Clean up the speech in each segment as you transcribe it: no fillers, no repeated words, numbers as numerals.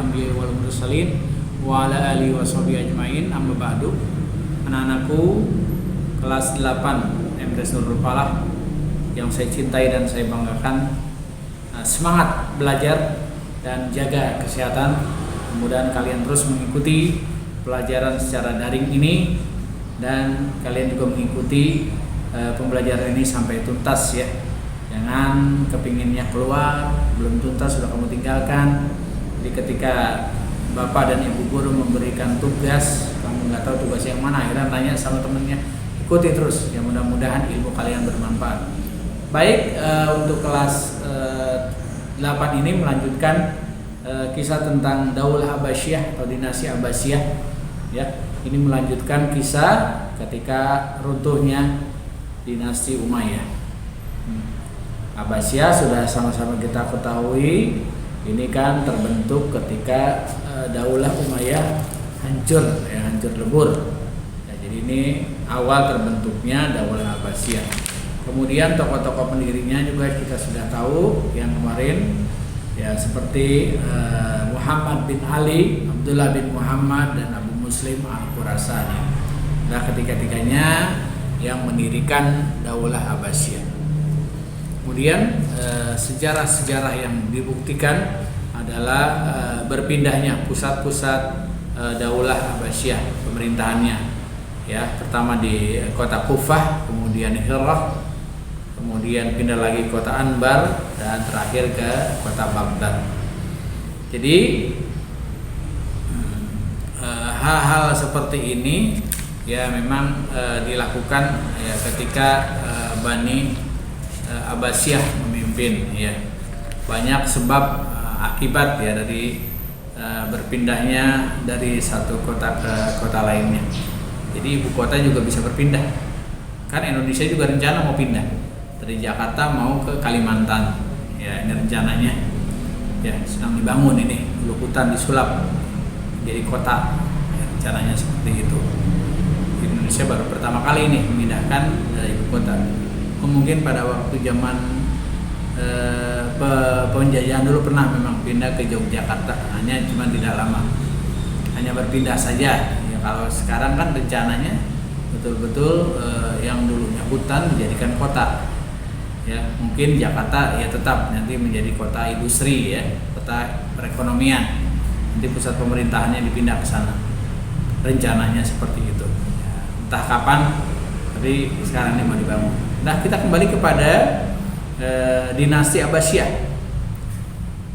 anbiya'i wal mursalin wa ala alihi washabihi ajmain. Amma ba'du. Anak-anakku kelas 8 MTs Nurul Falah yang saya cintai dan saya banggakan, semangat belajar dan jaga kesehatan. Mudah-mudahan kalian terus mengikuti pelajaran secara daring ini dan kalian juga mengikuti pembelajaran ini sampai tuntas ya. Jangan kepinginnya keluar belum tuntas sudah kamu tinggalkan. Jadi ketika bapak dan ibu guru memberikan tugas, kamu nggak tahu tugas yang mana, akhirnya tanya sama temennya, ikuti terus. Ya mudah-mudahan ilmu kalian bermanfaat. Baik, untuk kelas 8 ini melanjutkan kisah tentang Daulah Abbasiyah atau dinasti Abbasiyah. Ya, ini melanjutkan kisah ketika runtuhnya dinasti Umayyah. Abbasiyah sudah sama-sama kita ketahui, ini kan terbentuk ketika Daulah Umayyah hancur lebur. Ya, jadi ini awal terbentuknya Daulah Abbasiyah. Kemudian tokoh-tokoh pendirinya juga kita sudah tahu yang kemarin, ya seperti Muhammad bin Ali, Abdullah bin Muhammad, dan Abu Muslim Al-Khurasani. Nah, ketiga-tiganya yang mendirikan Daulah Abbasiyah. Kemudian sejarah-sejarah yang dibuktikan adalah berpindahnya pusat-pusat Daulah Abbasiyah pemerintahannya. Ya, pertama di kota Kufah, kemudian Hirah, kemudian pindah lagi ke kota Anbar, dan terakhir ke kota Baghdad. Jadi hal-hal seperti ini ya memang dilakukan ya ketika Bani Abbasiyah memimpin ya. Banyak sebab akibat ya dari berpindahnya dari satu kota ke kota lainnya. Jadi ibu kota juga bisa berpindah. Kan Indonesia juga rencana mau pindah dari Jakarta mau ke Kalimantan. Ya, ini rencananya. Ya, sedang dibangun ini, Lukutan disulap jadi kota. Ya, rencananya seperti itu. Indonesia baru pertama kali ini memindahkan dari ibu kota. Mungkin pada waktu zaman penjajahan dulu pernah memang pindah ke Yogyakarta, hanya cuma tidak lama, hanya berpindah saja. Ya, kalau sekarang kan rencananya betul-betul yang dulunya hutan dijadikan kota. Ya, mungkin Jakarta ya tetap nanti menjadi kota industri ya, kota perekonomian. Nanti pusat pemerintahannya dipindah ke sana. Rencananya seperti itu. Ya, entah kapan, tapi sekarang ini mau dibangun. Nah, kita kembali kepada dinasti Abbasiyah.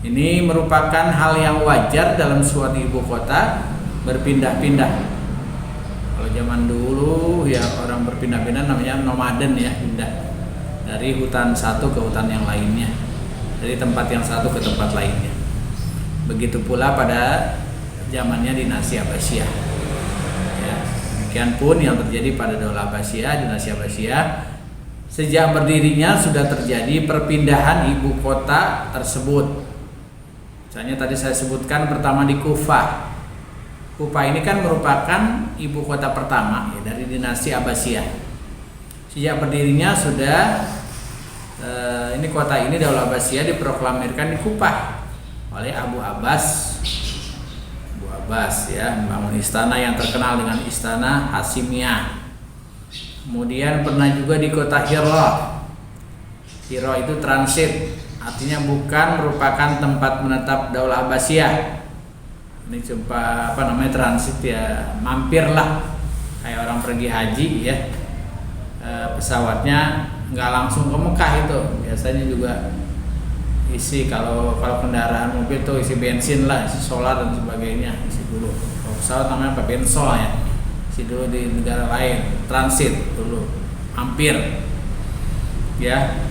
Ini merupakan hal yang wajar dalam suatu ibu kota berpindah-pindah. Kalau zaman dulu ya orang berpindah-pindah namanya nomaden ya, pindah dari hutan satu ke hutan yang lainnya, dari tempat yang satu ke tempat lainnya. Begitu pula pada zamannya dinasti Abbasiyah. Ya, demikian pun yang terjadi pada Daulah Abbasiyah, dinasti Abbasiyah. Sejak berdirinya sudah terjadi perpindahan ibu kota tersebut. Misalnya tadi saya sebutkan pertama di Kufah. Kufah ini kan merupakan ibu kota pertama ya, dari dinasti Abbasiyah. Sejak berdirinya sudah ini kota ini Daulah Abbasiyah diproklamirkan di Kufah oleh Abu Abbas. Abu Abbas ya membangun istana yang terkenal dengan Istana Hasimiyah. Kemudian pernah juga di kota Hirah. Hirah itu transit, artinya bukan merupakan tempat menetap Daulah Abbasiyah. Ini coba transit ya, mampirlah kayak orang pergi haji ya. Pesawatnya nggak langsung ke Mekah itu, biasanya juga isi kalau kendaraan mobil tuh isi bensin lah, isi solar dan sebagainya, isi dulu. Kalau pesawat namanya apa? Bensol ya. Dulu di negara lain, transit dulu, hampir ya.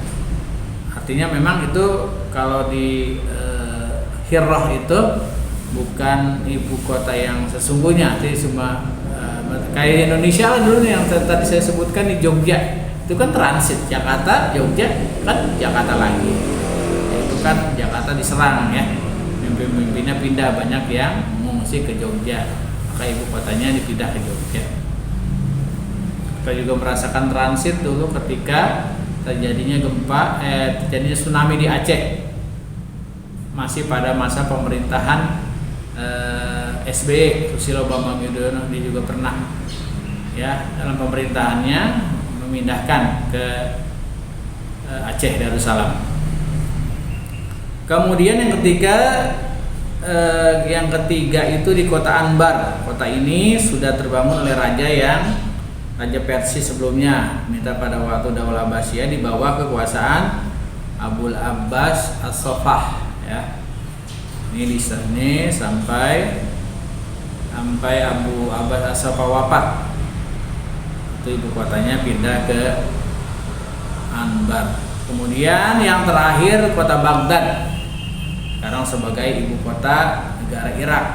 Artinya memang itu kalau di Hirah itu bukan ibu kota yang sesungguhnya. Jadi cuma kayak Indonesia lah dulu yang tadi saya sebutkan di Jogja, itu kan transit Jakarta, Jogja, kan Jakarta lagi. Itu kan Jakarta diserang ya, pemimpinnya pindah, banyak yang mengungsi ke Jogja. Maka ibu kotanya dipindah ke Jogja. Kita juga merasakan transit dulu ketika terjadinya tsunami di Aceh. Masih pada masa pemerintahan SBY Susilo Bambang Yudhoyono, dia juga pernah ya dalam pemerintahannya memindahkan ke Aceh Darussalam. Kemudian yang ketiga itu di kota Anbar. Kota ini sudah terbangun oleh Raja Persia sebelumnya, minta pada waktu Daulah Abbasiyah di bawah kekuasaan Abul Abbas As-Saffah ya. Ini di sini sampai Abu Abbas As-Saffah wafat. Itu ibu kotanya pindah ke Anbar. Kemudian yang terakhir kota Baghdad, sekarang sebagai ibu kota negara Irak.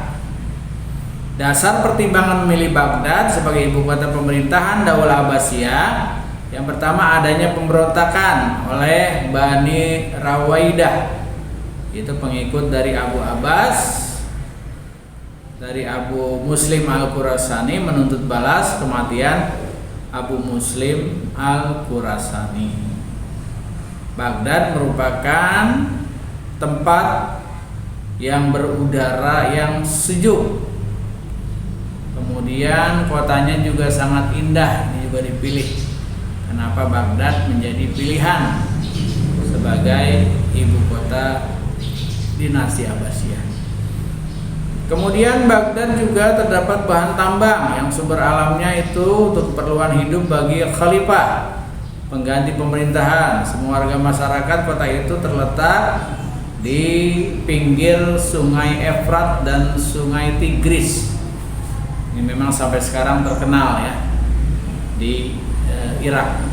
Dasar pertimbangan memilih Baghdad sebagai ibu kota pemerintahan Daulah Abbasiyah, yang pertama adanya pemberontakan oleh Bani Rawaidah, itu pengikut dari Abu Abbas, dari Abu Muslim Al-Khurasani, menuntut balas kematian Abu Muslim Al-Khurasani. Baghdad merupakan tempat yang berudara yang sejuk. Kemudian kotanya juga sangat indah, ini juga dipilih. Kenapa Baghdad menjadi pilihan sebagai ibu kota dinasti Abbasiyah. Kemudian Baghdad juga terdapat bahan tambang yang sumber alamnya itu untuk keperluan hidup bagi khalifah, pengganti pemerintahan. Semua warga masyarakat kota itu terletak di pinggir Sungai Efrat dan Sungai Tigris. Ini memang sampai sekarang terkenal ya di Irak.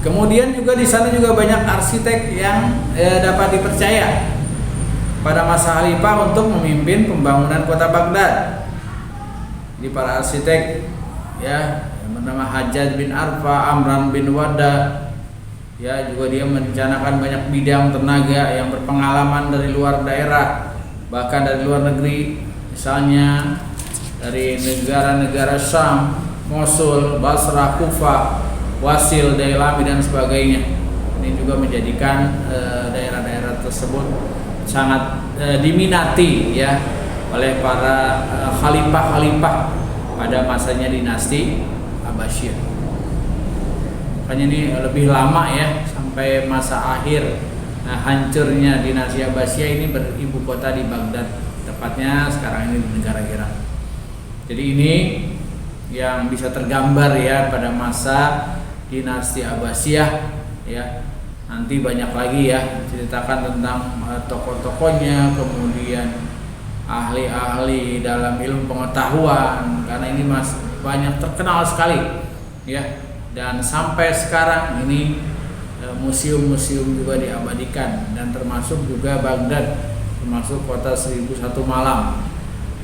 Kemudian juga di sana juga banyak arsitek yang dapat dipercaya pada masa khalifah untuk memimpin pembangunan kota Baghdad. Di para arsitek ya yang bernama Hajjaj bin Arfa, Amran bin Wada, ya juga dia merencanakan banyak bidang tenaga yang berpengalaman dari luar daerah, bahkan dari luar negeri. Misalnya dari negara-negara Syam, Mosul, Basrah, Kufah, Wasil, Dailami dan sebagainya. Ini juga menjadikan daerah-daerah tersebut sangat diminati ya oleh para khalifah-khalifah pada masanya dinasti Abbasiyah. Makanya ini lebih lama ya sampai masa akhir hancurnya dinasti Abbasiyah ini beribu kota di Baghdad. Tepatnya sekarang ini di negara Irak. Jadi ini yang bisa tergambar ya pada masa dinasti Abbasiyah ya. Nanti banyak lagi ya ceritakan tentang tokoh-tokohnya, kemudian ahli-ahli dalam ilmu pengetahuan, karena ini banyak terkenal sekali ya. Dan sampai sekarang ini museum-museum juga diabadikan, dan termasuk juga Baghdad, termasuk kota 1001 malam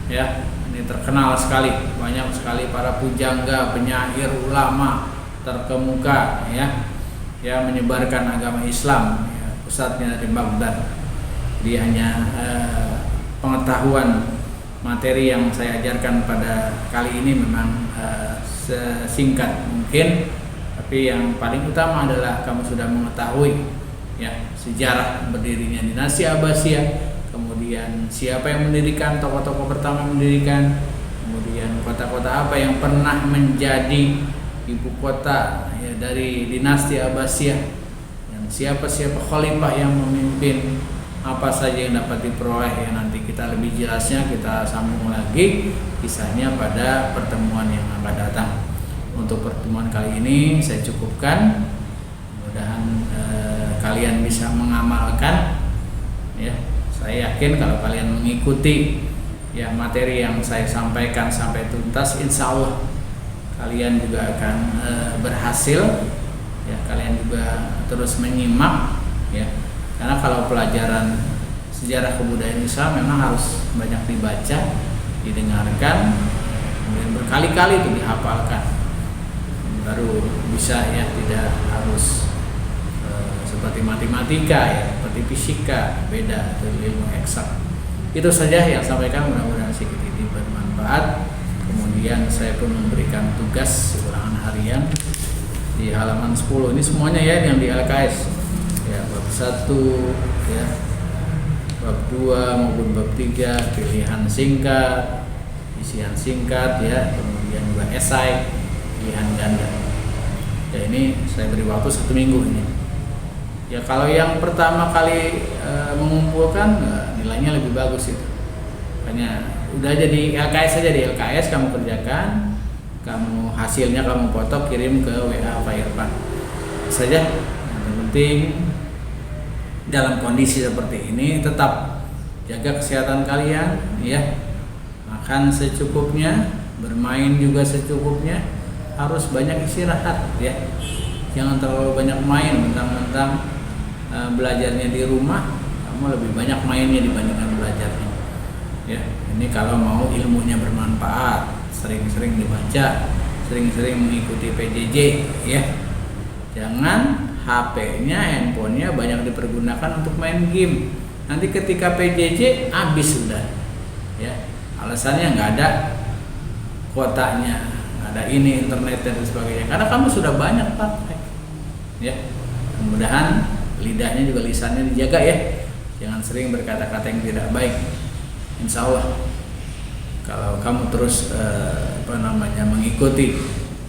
ya. Ini terkenal sekali, banyak sekali para pujangga, penyair, ulama terkemuka ya menyebarkan agama Islam ya, pusatnya dari Baghdad. Jadi hanya pengetahuan materi yang saya ajarkan pada kali ini memang sesingkat mungkin, tapi yang paling utama adalah kamu sudah mengetahui ya sejarah berdirinya dinasti Abbasiyah, kemudian siapa yang mendirikan, tokoh-tokoh pertama yang mendirikan, kemudian kota-kota apa yang pernah menjadi ibu kota ya dari dinasti Abbasiyah, yang siapa-siapa khalifah yang memimpin, apa saja yang dapat diperoleh. Ya nanti kita lebih jelasnya kita sambung lagi kisahnya pada pertemuan yang akan datang. Untuk pertemuan kali ini saya cukupkan, mudah-mudahan kalian bisa mengamalkan ya. Saya yakin kalau kalian mengikuti ya materi yang saya sampaikan sampai tuntas, insya Allah kalian juga akan berhasil ya. Kalian juga terus menyimak ya, karena kalau pelajaran sejarah kebudayaan Islam memang harus banyak dibaca, didengarkan, kemudian berkali-kali itu dihafalkan, baru bisa ya, tidak harus seperti matematika ya, seperti fisika, beda dari ilmu eksak. Itu saja yang saya sampaikan, mudah-mudahan sedikit ini bermanfaat. Kemudian saya pun memberikan tugas ulangan harian di halaman 10. Ini semuanya ya yang di LKS ya, bab 1 ya, bab 2 maupun bab 3, pilihan singkat, isian singkat ya, kemudian juga esai, pilihan ganda. Ya ini saya beri waktu 1 minggu ini. Ya kalau yang pertama kali mengumpulkan nilainya lebih bagus itu. Makanya udah jadi LKS saja, di LKS kamu kerjakan, kamu hasilnya kamu foto kirim ke WA Pak Irfan saja. Yang penting dalam kondisi seperti ini tetap jaga kesehatan kalian ya, makan secukupnya, bermain juga secukupnya, harus banyak istirahat ya, jangan terlalu banyak main, mentang-mentang belajarnya di rumah kamu lebih banyak mainnya dibandingkan belajarnya ya. Ini kalau mau ilmunya bermanfaat, sering-sering dibaca, sering-sering mengikuti PJJ ya. Jangan HP-nya, handphonenya banyak dipergunakan untuk main game. Nanti ketika PJJ habis sudah ya. Alasannya nggak ada kuotanya, nggak ada ini internet dan sebagainya, karena kamu sudah banyak pakai ya. Mudah-mudahan lidahnya juga lisannya dijaga ya, jangan sering berkata-kata yang tidak baik. Insya Allah kalau kamu terus mengikuti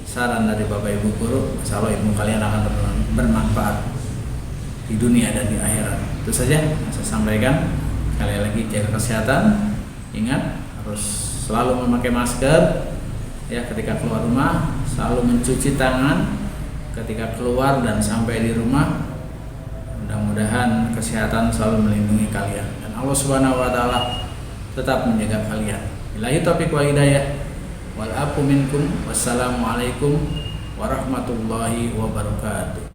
saran dari Bapak Ibu guru, insya Allah ilmu kalian akan bermanfaat di dunia dan di akhirat. Itu saja yang saya sampaikan. Sekali lagi jaga kesehatan, ingat harus selalu memakai masker ya ketika keluar rumah, selalu mencuci tangan ketika keluar dan sampai di rumah. Mudah-mudahan kesehatan selalu melindungi kalian dan Allah Subhanahu wa taala tetap menjaga kalian. Billahi taufiq wal hidayah. Wal afu minkum. Wassalamualaikum warahmatullahi wabarakatuh.